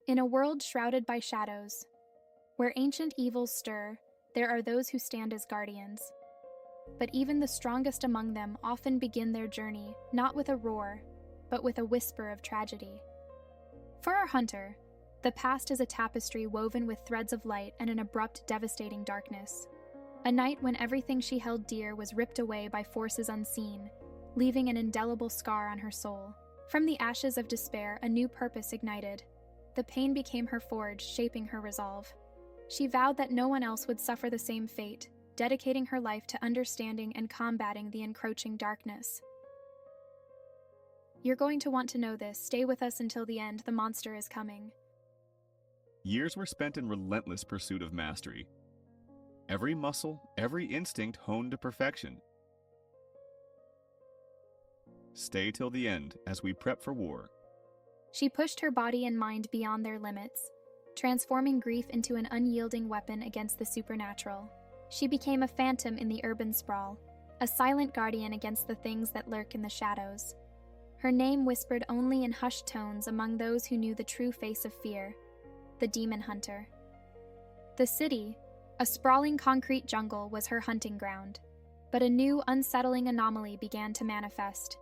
In a world shrouded by shadows, where ancient evils stir, there are those who stand as guardians. But even the strongest among them often begin their journey not with a roar, but with a whisper of tragedy. For our hunter, the past is a tapestry woven with threads of light and an abrupt, devastating darkness. A night when everything she held dear was ripped away by forces unseen, leaving an indelible scar on her soul. From the ashes of despair, a new purpose ignited. The pain became her forge, shaping her resolve. She vowed that no one else would suffer the same fate, dedicating her life to understanding and combating the encroaching darkness. You're going to want to know this. Stay with us until the end. The monster is coming. Years were spent in relentless pursuit of mastery. Every muscle, every instinct honed to perfection. Stay till the end as we prep for war. She pushed her body and mind beyond their limits, transforming grief into an unyielding weapon against the supernatural. She became a phantom in the urban sprawl, a silent guardian against the things that lurk in the shadows. Her name whispered only in hushed tones among those who knew the true face of fear, the demon hunter. The city, a sprawling concrete jungle, was her hunting ground, but a new, unsettling anomaly began to manifest.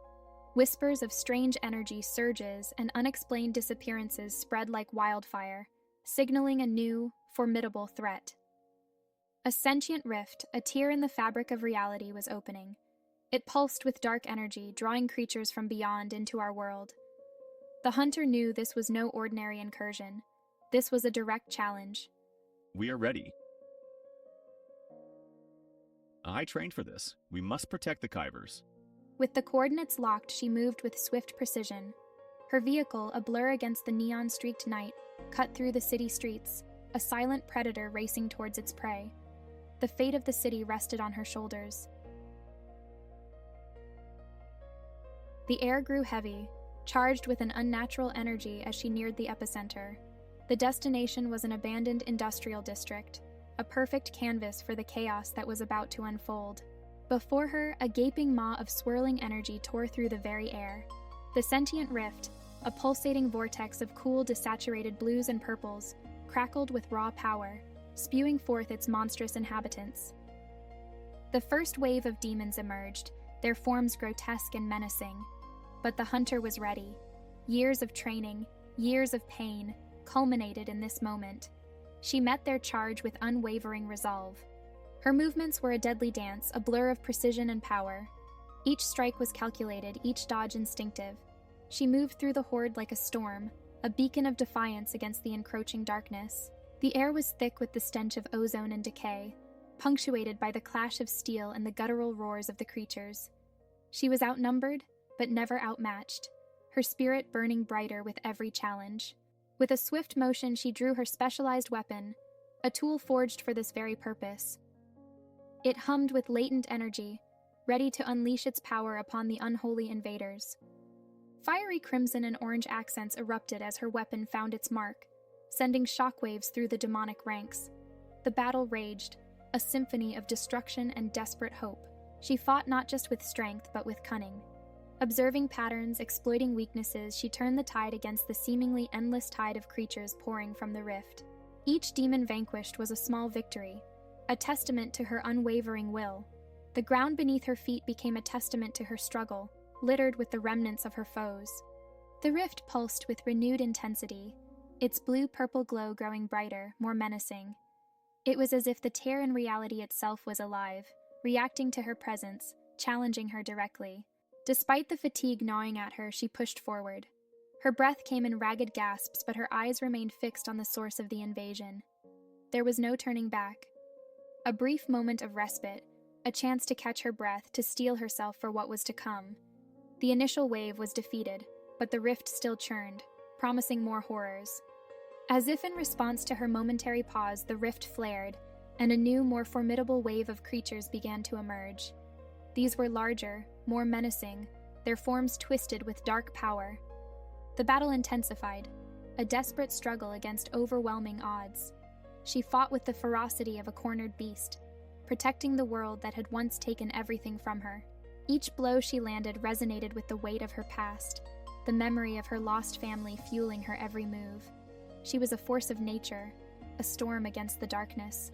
Whispers of strange energy surges and unexplained disappearances spread like wildfire, signaling a new, formidable threat. A sentient rift, a tear in the fabric of reality, was opening. It pulsed with dark energy, drawing creatures from beyond into our world. The hunter knew this was no ordinary incursion. This was a direct challenge. We are ready. I trained for this. We must protect the Kaiverse. With the coordinates locked, she moved with swift precision. Her vehicle, a blur against the neon-streaked night, cut through the city streets, a silent predator racing towards its prey. The fate of the city rested on her shoulders. The air grew heavy, charged with an unnatural energy as she neared the epicenter. The destination was an abandoned industrial district, a perfect canvas for the chaos that was about to unfold. Before her, a gaping maw of swirling energy tore through the very air. The sentient rift, a pulsating vortex of cool, desaturated blues and purples, crackled with raw power, spewing forth its monstrous inhabitants. The first wave of demons emerged, their forms grotesque and menacing. But the hunter was ready. Years of training, years of pain, culminated in this moment. She met their charge with unwavering resolve. Her movements were a deadly dance, a blur of precision and power. Each strike was calculated, each dodge instinctive. She moved through the horde like a storm, a beacon of defiance against the encroaching darkness. The air was thick with the stench of ozone and decay, punctuated by the clash of steel and the guttural roars of the creatures. She was outnumbered, but never outmatched, her spirit burning brighter with every challenge. With a swift motion, she drew her specialized weapon, a tool forged for this very purpose. It hummed with latent energy, ready to unleash its power upon the unholy invaders. Fiery crimson and orange accents erupted as her weapon found its mark, sending shockwaves through the demonic ranks. The battle raged, a symphony of destruction and desperate hope. She fought not just with strength, but with cunning. Observing patterns, exploiting weaknesses, she turned the tide against the seemingly endless tide of creatures pouring from the rift. Each demon vanquished was a small victory, a testament to her unwavering will. The ground beneath her feet became a testament to her struggle, littered with the remnants of her foes. The rift pulsed with renewed intensity, its blue-purple glow growing brighter, more menacing. It was as if the tear in reality itself was alive, reacting to her presence, challenging her directly. Despite the fatigue gnawing at her, she pushed forward. Her breath came in ragged gasps, but her eyes remained fixed on the source of the invasion. There was no turning back. A brief moment of respite, a chance to catch her breath, to steel herself for what was to come. The initial wave was defeated, but the rift still churned, promising more horrors. As if in response to her momentary pause, the rift flared, and a new, more formidable wave of creatures began to emerge. These were larger, more menacing, their forms twisted with dark power. The battle intensified, a desperate struggle against overwhelming odds. She fought with the ferocity of a cornered beast, protecting the world that had once taken everything from her. Each blow she landed resonated with the weight of her past, the memory of her lost family fueling her every move. She was a force of nature, a storm against the darkness.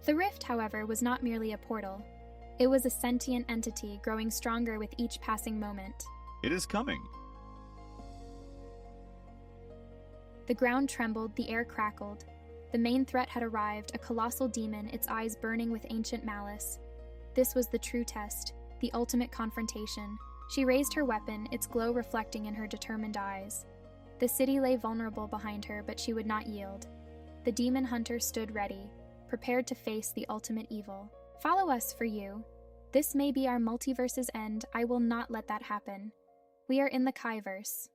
The rift, however, was not merely a portal. It was a sentient entity growing stronger with each passing moment. It is coming. The ground trembled, the air crackled. The main threat had arrived, a colossal demon, its eyes burning with ancient malice. This was the true test, the ultimate confrontation. She raised her weapon, its glow reflecting in her determined eyes. The city lay vulnerable behind her, but she would not yield. The demon hunter stood ready, prepared to face the ultimate evil. Follow us for you. This may be our multiverse's end. I will not let that happen. We are in the Kaiverse.